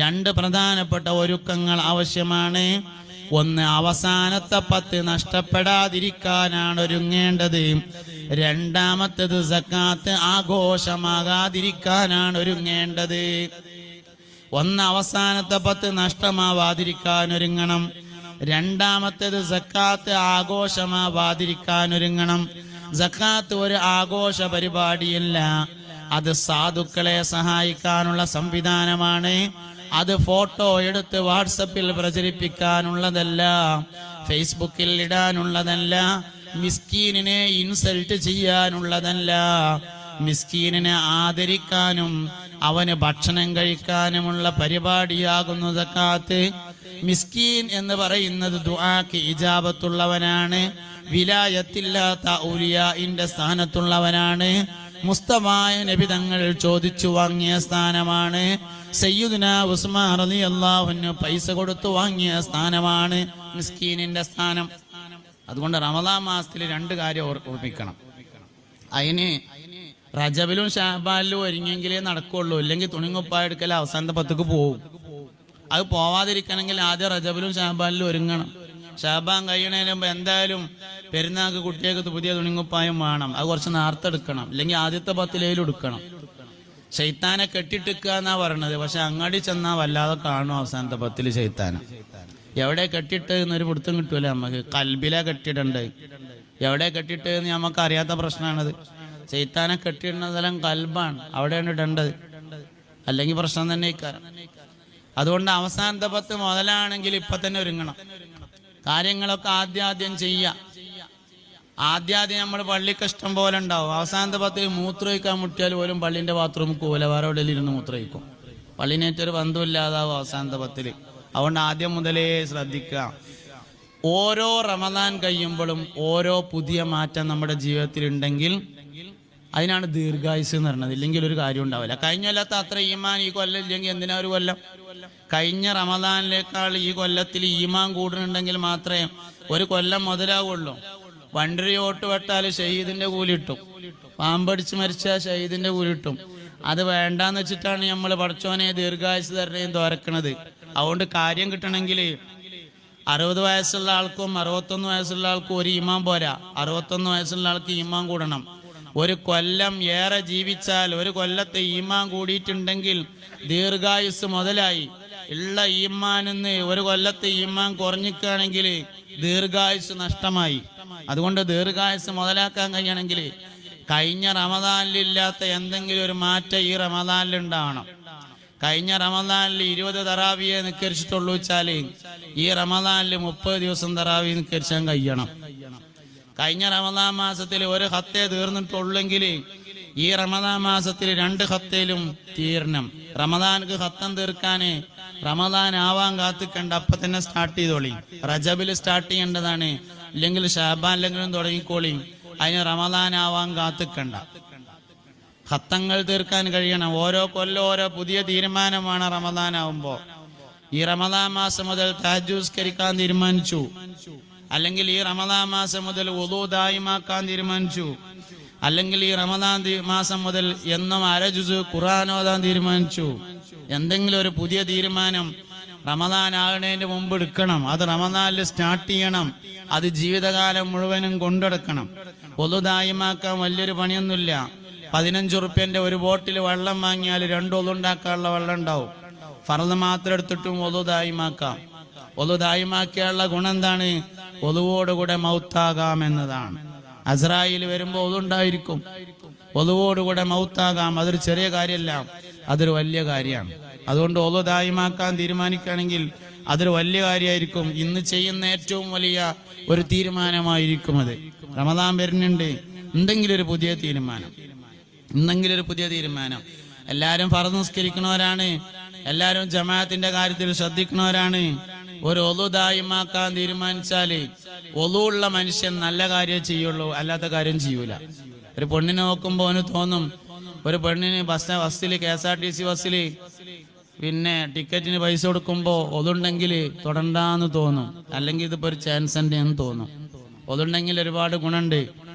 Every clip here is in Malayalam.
രണ്ട് പ്രധാനപ്പെട്ട ഒരുക്കങ്ങൾ ആവശ്യമാണ്. ഒന്ന്, അവസാനത്തെ 10 നഷ്ടപ്പെടാതിരിക്കാനാണ് ഒരുങ്ങേണ്ടത്. രണ്ടാമത്തേത് സക്കാത്ത് ആഘോഷമാകാതിരിക്കാനാണ് ഒരുങ്ങേണ്ടത്. ഒന്ന്, അവസാനത്തെ 10 നഷ്ടമാവാതിരിക്കാൻ ഒരുങ്ങണം. രണ്ടാമത്തേത് സക്കാത്ത് ആഘോഷമാവാതിരിക്കാൻ ഒരുങ്ങണം. സക്കാത്ത് ഒരു ആഘോഷ പരിപാടിയല്ല, അത് സാധുക്കളെ സഹായിക്കാനുള്ള സംവിധാനമാണ്. അത് ഫോട്ടോ എടുത്ത് വാട്സപ്പിൽ പ്രചരിപ്പിക്കാനുള്ളതല്ല, ഫേസ്ബുക്കിൽ ഇടാനുള്ളതല്ല, മിസ്കീനിനെ ഇൻസൾട്ട് ചെയ്യാനുള്ളതല്ല. മിസ്കീനിനെ ആദരിക്കാനും അവന് ഭക്ഷണം കഴിക്കാനുമുള്ള പരിപാടിയാകുന്നു സക്കാത്ത്. മിസ്കീൻ എന്ന് പറയുന്നത് ദുആക്ക് ഇജാബത്തുള്ളവനാണ്, വിലായത്തില്ലാത്ത ഔലിയാഇന്റെ സ്ഥാനത്തുള്ളവനാണ്. മുസ്തഫായ നബി തങ്ങൾ ചോദിച്ചു വാങ്ങിയ സ്ഥാനമാണ്. സയ്യിദുനാ ഉസ്മാൻ റളിയല്ലാഹു അൻഹു പൈസ കൊടുത്തു വാങ്ങിയ സ്ഥാനമാണ് മിസ്കീനിന്റെ സ്ഥാനം. അതുകൊണ്ട് റമദാൻ മാസത്തിൽ 2 കാര്യം ഓർമ്മിക്കണം. അതിന് റജബിലും ശഅബാനിലും ഒരുങ്ങിയെങ്കിലേ നടക്കുള്ളൂ, ഇല്ലെങ്കിൽ തുണിങ്ങുപ്പായ എടുക്കൽ അവസാനത്തെ 10ക്ക് പോകും. അത് പോവാതിരിക്കണമെങ്കിൽ ആദ്യം റജബിലും ശഅബാനിലും ഒരുങ്ങണം. ശഅബാൻ കഴിയണതിന് മുമ്പ് എന്തായാലും പെരുന്നാൾക്ക് കുട്ടികൾക്ക് പുതിയ തുണിങ്ങുപ്പായം വേണം. അത് കുറച്ച് നേരത്തെ എടുക്കണം, ഇല്ലെങ്കിൽ ആദ്യത്തെ 10 എടുക്കണം. ശൈത്താനെ കെട്ടിട്ടിക്കുക എന്നാ പറയണത്, പക്ഷെ അങ്ങാടി ചെന്നാ വല്ലാതെ കാണും അവസാനത്തെ 10 ശൈത്താനെ. എവിടെ കെട്ടിട്ട് എന്നൊരു പിടുത്തം കിട്ടൂല നമുക്ക്. കൽബിലെ കെട്ടിടണ്ട്, എവിടെ കെട്ടിട്ട് എന്ന് നമുക്ക് അറിയാത്ത പ്രശ്നമാണത്. ശൈത്താനെ കെട്ടിയിടുന്ന സ്ഥലം കൽബാണ്, അവിടെയാണ് ഇടേണ്ടത്, അല്ലെങ്കിൽ പ്രശ്നം തന്നെ ഇക്കാരം. അതുകൊണ്ട് അവസാനത്തെ 10 മുതലാണെങ്കിൽ ഇപ്പൊ തന്നെ ഒരുങ്ങണം. കാര്യങ്ങളൊക്കെ ആദ്യം ചെയ്യുക. ആദ്യം നമ്മൾ പള്ളിക്ക് ഇഷ്ടം പോലെ ഉണ്ടാവും. അവസാനത്തെ 10 മൂത്രമൊഴിക്കാൻ മുട്ടിയാൽ പോലും പള്ളിന്റെ ബാത്റൂമിൽ പോവില്ല, വേറെ എവിടെയും ഇരുന്ന് മൂത്രമൊഴിക്കും. പള്ളിനേറ്റൊരു ബന്ധമില്ലാതാവും അവസാനത്തെ 10. അതുകൊണ്ട് ആദ്യം മുതലേ ശ്രദ്ധിക്കുക. ഓരോ റമദാൻ കഴിയുമ്പോഴും ഓരോ പുതിയ മാറ്റം നമ്മുടെ ജീവിതത്തിൽ ഉണ്ടെങ്കിൽ അതിനാണ് ദീർഘായുസ് എന്ന് പറയുന്നത്. ഇല്ലെങ്കിൽ ഒരു കാര്യം ഉണ്ടാവില്ല. കഴിഞ്ഞ കൊല്ലത്തെ അത്ര ഈമാൻ ഈ കൊല്ലം ഇല്ലെങ്കിൽ എന്തിനാ ഒരു കൊല്ലം? കഴിഞ്ഞ റമദാനിലേക്കാൾ ഈ കൊല്ലത്തിൽ ഈമാൻ കൂടുന്നുണ്ടെങ്കിൽ മാത്രമേ ഒരു കൊല്ലം മുതലാവുള്ളൂ. വണ്ടരി ഓട്ട് വെട്ടാൽ ഷഹീദിന്റെ കൂലി കിട്ടും, പാമ്പടിച്ച് മരിച്ചാൽ ഷഹീദിന്റെ കൂലി കിട്ടും. അത് വേണ്ടാന്ന് വെച്ചിട്ടാണ് നമ്മൾ പടച്ചോനെ ദീർഘായുസ് തരണേയും തോരക്കണത്. അതുകൊണ്ട് കാര്യം കിട്ടണമെങ്കിൽ 60 വയസ്സുള്ള ആൾക്കും 61 വയസ്സുള്ള ആൾക്കും ഒരു ഈമാൻ പോരാ. 61 വയസ്സുള്ള ആൾക്ക് ഈമാൻ കൂടണം. ഒരു കൊല്ലം ഏറെ ജീവിച്ചാൽ ഒരു കൊല്ലത്തെ ഈമാൻ കൂടിയിട്ടുണ്ടെങ്കിൽ ദീർഘായുസ് മുതലായി. ഉള്ള ഈമാനിന്ന് ഒരു കൊല്ലത്തെ ഈമാൻ കുറഞ്ഞിക്കുകയാണെങ്കിൽ ദീർഘായുസ് നഷ്ടമായി. അതുകൊണ്ട് ദീർഘായുസ് മുതലാക്കാൻ കഴിയണമെങ്കിൽ കഴിഞ്ഞ റമദാനിലില്ലാത്ത എന്തെങ്കിലും ഒരു മാറ്റം ഈ റമദാനിൽ ഉണ്ടാവണം. കഴിഞ്ഞ റമദാനിൽ 20 തറാവിയെ നിസ്കരിച്ചിട്ടുള്ളൂ വെച്ചാൽ ഈ റമദാനിൽ 30 ദിവസം തറാവി നിസ്കരിച്ചാൻ കഴിയണം. കഴിഞ്ഞ റമദാൻ മാസത്തിൽ ഒരു ഖത്തേ തീർന്നിട്ടുള്ളെങ്കിൽ ഈ റമദാൻ മാസത്തിൽ 2 ഖത്തേലും തീരണം. റമദാനക്ക് ഖത്തം തീർക്കാന് റമദാൻ ആവാൻ കാത്തിക്കണ്ട, അപ്പൊ തന്നെ സ്റ്റാർട്ട് ചെയ്തോളി. റജബിൽ സ്റ്റാർട്ട് ചെയ്യേണ്ടതാണ്, ഇല്ലെങ്കിൽ ഷാബാനിലെങ്കിലും തുടങ്ങിക്കോളി. അതിന് റമദാൻ ആവാൻ കാത്തിക്കണ്ട. ഖത്തങ്ങൾ തീർക്കാൻ കഴിയണം. ഓരോ കൊല്ലം ഓരോ പുതിയ തീരുമാനമാണ് റമദാൻ ആവുമ്പോ. ഈ റമദാൻ മാസം മുതൽ തഹജ്ജുദ് നിസ്കരിക്കാൻ തീരുമാനിച്ചു, അല്ലെങ്കിൽ ഈ റമദാൻ മാസം മുതൽ വുളൂ ദായിമാക്കാൻ തീരുമാനിച്ചു, അല്ലെങ്കിൽ ഈ റമദാൻ മാസം മുതൽ എന്നും 1/2 ജുസ് ഖുർആൻ ഓതാൻ തീരുമാനിച്ചു. എന്തെങ്കിലും ഒരു പുതിയ തീരുമാനം റമദാൻ ആകുന്നതിന് മുമ്പ് എടുക്കണം. അത് റമദാനിൽ സ്റ്റാർട്ട് ചെയ്യണം. അത് ജീവിതകാലം മുഴുവനും കൊണ്ടെടുക്കണം. വുളൂ ദായിമാക്കാൻ വലിയൊരു പണിയൊന്നുമില്ല. 15 ഉറുപ്പ്യന്റെ ഒരു ബോട്ടിൽ വെള്ളം വാങ്ങിയാൽ 2 വുളൂ ഉണ്ടാക്കാനുള്ള വെള്ളം ഉണ്ടാവും. ഫർദ് മാത്രം എടുത്തിട്ടും വുളൂ ദായിമാക്കാം. വുളൂ ദായിമാക്കിയുള്ള ഗുണം എന്താണ്? വുളുവോടുകൂടെ മൗത്താകാം എന്നതാണ്. അസ്രായിൽ വരുമ്പോൾ വുളൂ ഉണ്ടായിരിക്കും, വുളുവോടുകൂടെ മൗത്താകാം. അതൊരു ചെറിയ കാര്യമല്ല, അതൊരു വലിയ കാര്യമാണ്. അതുകൊണ്ട് വുളൂ ദായിമാക്കാൻ തീരുമാനിക്കുകയാണെങ്കിൽ അതൊരു വലിയ കാര്യമായിരിക്കും. ഇന്ന് ചെയ്യുന്ന ഏറ്റവും വലിയ ഒരു തീരുമാനമായിരിക്കും അത്. റമദാൻ വരുന്നുണ്ട്, എന്തെങ്കിലും ഒരു പുതിയ തീരുമാനം, എന്തെങ്കിലും ഒരു പുതിയ തീരുമാനം. എല്ലാവരും ഫർദ് നിസ്കരിക്കുന്നവരാണ്, എല്ലാവരും ജമാഅത്തിന്റെ കാര്യത്തിൽ ശ്രദ്ധിക്കുന്നവരാണ്. ഒരു വുളൂ ദായിമാക്കാൻ തീരുമാനിച്ചാല് വുളൂ ഉള്ള മനുഷ്യൻ നല്ല കാര്യം ചെയ്യുള്ളൂ, അല്ലാത്ത കാര്യം ചെയ്യൂല. ഒരു പെണ്ണിനെ നോക്കുമ്പോ അവന് തോന്നും, ഒരു പെണ്ണിന് ബസ്സിൽ KSRTC ബസ്സിൽ പിന്നെ ടിക്കറ്റിന് പൈസ കൊടുക്കുമ്പോ ഒതുണ്ടെങ്കിൽ തൊടണ്ടാന്ന് തോന്നും, അല്ലെങ്കിൽ ഇതിപ്പോ ഒരു ചാൻസ് ഉണ്ട് എന്ന് തോന്നും. ഒതുണ്ടെങ്കിൽ ഒരുപാട് ഗുണമുണ്ട്.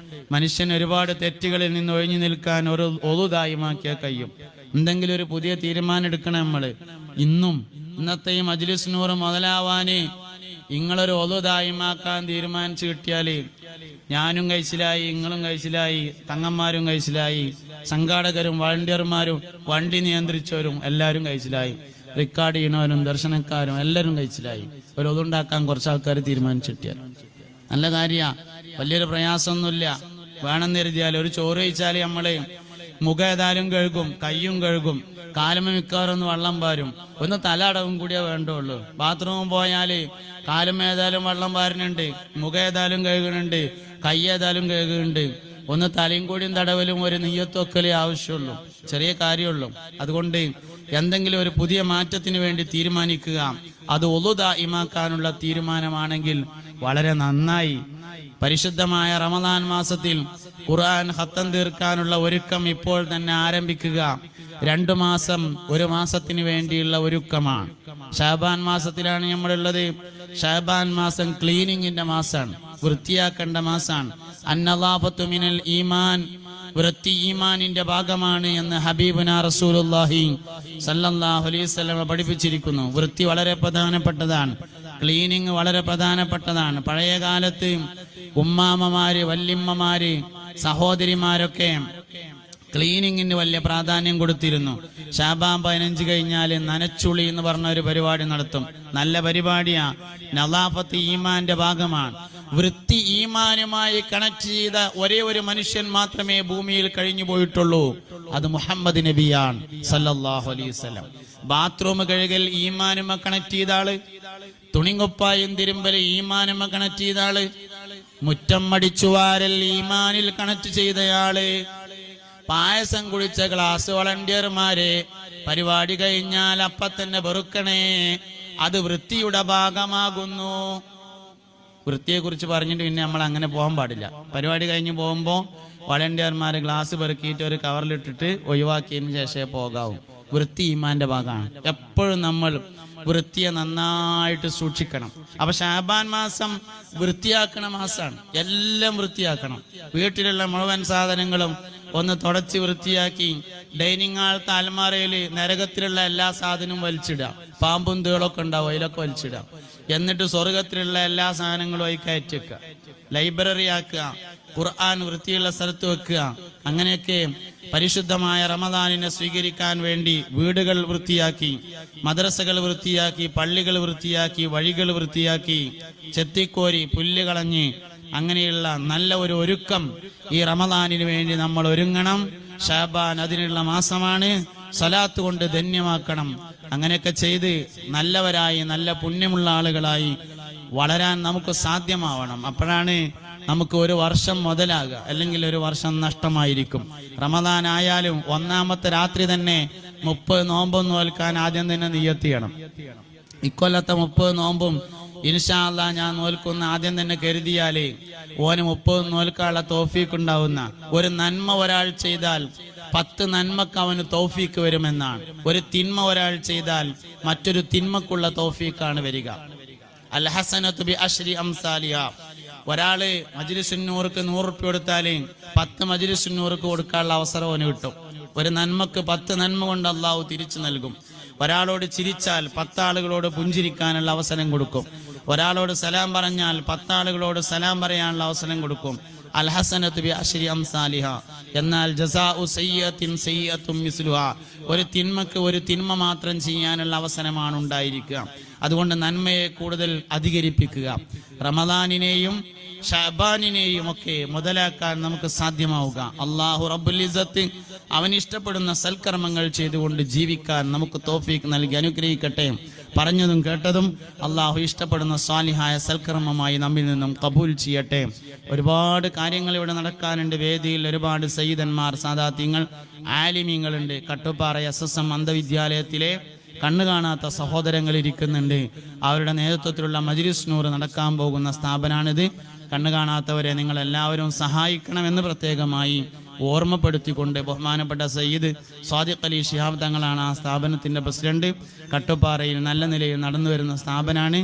മനുഷ്യൻ ഒരുപാട് തെറ്റുകളിൽ നിന്ന് ഒഴിഞ്ഞു നിൽക്കാൻ ഒരു വുളൂ ദായിമാക്കിയാൽ കഴിയും. എന്തെങ്കിലും ഒരു പുതിയ തീരുമാനം എടുക്കണം നമ്മൾ. ഇന്നത്തെ ഈ മജ്ലിസ് നൂർ മുതലാവാന് നിങ്ങളൊരു ഒളു ദായിമാക്കാൻ തീരുമാനിച്ചു കിട്ടിയാല് ഞാനും കഴിച്ചിലായി, നിങ്ങളും കഴിച്ചിലായി, തങ്ങന്മാരും കഴിച്ചിലായി, സംഘാടകരും വളണ്ടിയർമാരും വണ്ടി നിയന്ത്രിച്ചവരും എല്ലാവരും കഴിച്ചിലായി, റെക്കോർഡ് ചെയ്യണവരും ദർശനക്കാരും എല്ലാവരും കഴിച്ചിലായി. ഒരു ഒതുണ്ടാക്കാൻ കുറച്ച് ആൾക്കാർ തീരുമാനിച്ചു കിട്ടിയാൽ നല്ല കാര്യ. വലിയൊരു പ്രയാസമൊന്നുമില്ല. വേണമെന്ന് കരുതിയാൽ ഒരു ചോറ് കഴിച്ചാൽ നമ്മള് മുഖം ഏതായാലും കഴുകും, കയ്യും കഴുകും, കാലുമ മിക്കവാറൊന്ന് വെള്ളം പാരും, ഒന്ന് തല അടവും കൂടിയേ വേണ്ടുള്ളൂ. ബാത്റൂമിൽ പോയാല് കാലും ഏതായാലും വെള്ളം പാരുന്നുണ്ട്, മുഖം ഏതായാലും കഴുകുന്നുണ്ട്, കൈ ഏതായാലും കഴുകുന്നുണ്ട്, ഒന്ന് തലയും കൂടിയും തടവലും ഒരു നെയ്യത്തൊക്കലേ ആവശ്യമുള്ളൂ. ചെറിയ കാര്യമുള്ളൂ. അതുകൊണ്ട് എന്തെങ്കിലും ഒരു പുതിയ മാറ്റത്തിന് വേണ്ടി തീരുമാനിക്കുക. അത് ഒളു ദായിമാക്കാനുള്ള തീരുമാനമാണെങ്കിൽ വളരെ നന്നായി. പരിശുദ്ധമായ റമദാൻ മാസത്തിൽ ഖുർആൻ ഖത്തം തീർക്കാനുള്ള ഒരുക്കം ഇപ്പോൾ തന്നെ ആരംഭിക്കുക. 2 മാസം, 1 മാസത്തിന് വേണ്ടിയുള്ള ഒരുക്കമാണ്. ഷഅബാൻ മാസത്തിലാണ് നമ്മളുള്ളത്. ഷഅബാൻ മാസം ക്ലീനിങ്ങിന്റെ മാസമാണ്, വൃത്തിയാക്കേണ്ട മാസമാണ്. അന്നളാഫത്തു മിനൽ ഈമാൻ, വൃത്തി ഈമാനിന്റെ ഭാഗമാണ് എന്ന് ഹബീബുനാ റസൂലുള്ളാഹി സല്ലല്ലാഹു അലൈഹി വസല്ലം പഠിപ്പിച്ചിരിക്കുന്നു. വൃത്തി വളരെ പ്രധാനപ്പെട്ടതാണ്, ക്ലീനിങ് വളരെ പ്രധാനപ്പെട്ടതാണ്. പഴയ കാലത്ത് ഉമ്മാമ്മമാര്, വല്യമ്മമാര്, സഹോദരിമാരൊക്കെ ക്ലീനിങ്ങിന് വലിയ പ്രാധാന്യം കൊടുത്തിരുന്നു. ശഅബാൻ 15 കഴിഞ്ഞാൽ നനച്ചുളി എന്ന് പറഞ്ഞ ഒരു പരിപാടി നടത്തും. നല്ല പരിപാടിയാ. നളാഫത്ത് ഈമാന്റെ ഭാഗമാണ്. വൃത്തി ഈമാനുമായി കണക്ട് ചെയ്ത ഒരേ ഒരു മനുഷ്യൻ മാത്രമേ ഭൂമിയിൽ കഴിഞ്ഞു പോയിട്ടുള്ളൂ. അത് മുഹമ്മദ് നബിയാണ് സല്ലല്ലാഹു അലൈഹി വസല്ലം. ബാത്റൂം കഴുകൽ ഈമാനുമ കണക്ട് ചെയ്ത ആള്, തുണിങ്കൊപ്പായും തിരുമ്പല് ഈമാനുമ കണക്ട് ചെയ്ത ആള്, മുറ്റം മടിച്ചുവാരൽ ഈമാനിൽ കണക്ട് ചെയ്തയാള്, പായസം കുടിച്ച ക്ലാസ് വളണ്ടിയർമാരെ പരിപാടി കഴിഞ്ഞാൽ അപ്പ തന്നെ വെറുക്കണേ, അത് വൃത്തിയുടെ ഭാഗമാകുന്നു. വൃത്തിയെ കുറിച്ച് പറഞ്ഞിട്ട് പിന്നെ നമ്മൾ അങ്ങനെ പോകാൻ പാടില്ല. പരിപാടി കഴിഞ്ഞ് പോകുമ്പോൾ വളണ്ടിയർമാർ ഗ്ലാസ് പെറുക്കിയിട്ട് ഒരു കവറിലിട്ടിട്ട് ഒഴിവാക്കിയതിന് ശേഷമേ പോകാവൂ. വൃത്തി ഈമാന്റെ ഭാഗമാണ്. എപ്പോഴും നമ്മൾ വൃത്തിയെ നന്നായിട്ട് സൂക്ഷിക്കണം. അപ്പൊ ശഅബാൻ മാസം വൃത്തിയാക്കണ മാസമാണ്. എല്ലാം വൃത്തിയാക്കണം. വീട്ടിലുള്ള മുഴുവൻ സാധനങ്ങളും ഒന്ന് തുടച്ച് വൃത്തിയാക്കി ഡൈനിങ് ഹാളത്തെ അൽമാരയിൽ നരകത്തിലുള്ള എല്ലാ സാധനവും വലിച്ചിടാം. പാമ്പും തേളൊക്കെ ഉണ്ടാവും, അതിലൊക്കെ വലിച്ചിടാം. എന്നിട്ട് സ്വർഗത്തിലുള്ള എല്ലാ സാധനങ്ങളും ആയി കയറ്റി വെക്കുക. ലൈബ്രറി ആക്കുക, ഖുർആൻ വൃത്തിയുള്ള സ്ഥലത്ത് വെക്കുക. അങ്ങനെയൊക്കെ പരിശുദ്ധമായ റമദാനിനെ സ്വീകരിക്കാൻ വേണ്ടി വീടുകൾ വൃത്തിയാക്കി, മദ്രസകൾ വൃത്തിയാക്കി, പള്ളികൾ വൃത്തിയാക്കി, വഴികൾ വൃത്തിയാക്കി, ചെത്തിക്കോരി പുല്ല് കളഞ്ഞ് അങ്ങനെയുള്ള നല്ല ഒരു ഒരുക്കം ഈ റമദാനിന് വേണ്ടി നമ്മൾ ഒരുങ്ങണം. ശഅബാൻ അതിനുള്ള മാസമാണ്. സലാത്ത് കൊണ്ട് ധന്യമാക്കണം. അങ്ങനെയൊക്കെ ചെയ്ത് നല്ലവരായി, നല്ല പുണ്യമുള്ള ആളുകളായി വളരാൻ നമുക്ക് സാധ്യമാവണം. അപ്പോഴാണ് നമുക്ക് ഒരു വർഷം മുതലാകുക. അല്ലെങ്കിൽ ഒരു വർഷം നഷ്ടമായിരിക്കും. റമദാൻ ആയാലും 1-ാമത്തെ രാത്രി തന്നെ 30 നോമ്പും നോൽക്കാൻ ആദ്യം തന്നെ നിയ്യത്ത് ചെയ്യണം. ഇക്കൊല്ലത്തെ 30 നോമ്പും ഇൻഷാ അല്ലാഹ് ഞാൻ നോൽക്കുന്ന ആദ്യം തന്നെ കരുതിയാലേ ഓന് 30 നോൽക്കാനുള്ള തൗഫീഖ് ഉണ്ടാവുന്ന. ഒരു നന്മ ഒരാൾ ചെയ്താൽ 10 നന്മക്ക് അവന് തൗഫീഖ് വരുമെന്നാണ്. ഒരു തിന്മ ഒരാൾ ചെയ്താൽ മറ്റൊരു തിന്മക്കുള്ള തൗഫീഖാണ് വരിക. അൽ ഹസനതു ബി അശ്രി അംസാലിഹാ. ഒരാള് മജ്ലിസുന്നൂർക്ക് 100 റുപ്യ കൊടുത്താല് 10 മജ്ലിസുന്നൂർക്ക് കൊടുക്കാനുള്ള അവസരം അവന് കിട്ടും. ഒരു നന്മക്ക് 10 നന്മ കൊണ്ട് അള്ളാഹു തിരിച്ചു നൽകും. ഒരാളോട് ചിരിച്ചാൽ 10 ആളുകളോട് പുഞ്ചിരിക്കാനുള്ള അവസരം കൊടുക്കും. ഒരാളോട് സലാം പറഞ്ഞാൽ 10 ആളുകളോട് സലാം പറയാനുള്ള അവസരം കൊടുക്കും. അൽ ഹസനതു ബി അശ്രി അംസാലിഹാ. എന്നാൽ ജസാഉ സയ്യിഅത്തിൻ സയ്യിഅത്തും മിസ്ലുഹാ. ഒരു തിന്മക്ക് ഒരു തിന്മ മാത്രം ചെയ്യാനുള്ള അവസരമാണ് ഉണ്ടായിരിക്കുക. അതുകൊണ്ട് നന്മയെ കൂടുതൽ അധികരിപ്പിക്കുക. റമദാനിനെയും ശഅബാനിനെയും ഒക്കെ മുതലാക്കാൻ നമുക്ക് സാധ്യമാവുക. അല്ലാഹു റബ്ബുൽ ഇസ്സത്ത് അവൻ ഇഷ്ടപ്പെടുന്ന സൽക്കർമ്മങ്ങൾ ചെയ്തുകൊണ്ട് ജീവിക്കാൻ നമുക്ക് തൗഫീഖ് നൽകി അനുഗ്രഹിക്കട്ടെ. പറഞ്ഞതും കേട്ടതും അല്ലാഹു ഇഷ്ടപ്പെടുന്ന സാലിഹായ സൽക്കർമ്മമായി നമ്മിൽ നിന്നും കബൂൽ ചെയ്യട്ടെ. ഒരുപാട് കാര്യങ്ങൾ ഇവിടെ നടക്കാനുണ്ട്. വേദിയിൽ ഒരുപാട് സയ്യിദന്മാർ, സാദാത്യങ്ങൾ, ആലിമീങ്ങളുണ്ട്. കട്ടുപ്പാറ SSM അന്ധവിദ്യാലയത്തിലെ കണ്ണു കാണാത്ത സഹോദരങ്ങൾ ഇരിക്കുന്നുണ്ട്. അവരുടെ നേതൃത്വത്തിലുള്ള മജ്ലിസ് നൂർ നടക്കാൻ പോകുന്ന സ്ഥാപനമാണിത്. കണ്ണു കാണാത്തവരെ നിങ്ങൾ എല്ലാവരും സഹായിക്കണമെന്ന് പ്രത്യേകമായി ഓർമ്മപ്പെടുത്തിക്കൊണ്ട് ബഹുമാനപ്പെട്ട സയ്യിദ് സ്വാദിഖ് അലി ശിഹാബ് തങ്ങളാണ് ആ സ്ഥാപനത്തിൻ്റെ പ്രസിഡന്റ്. കട്ടുപ്പാറയിൽ നല്ല നിലയിൽ നടന്നു വരുന്ന സ്ഥാപനമാണ്.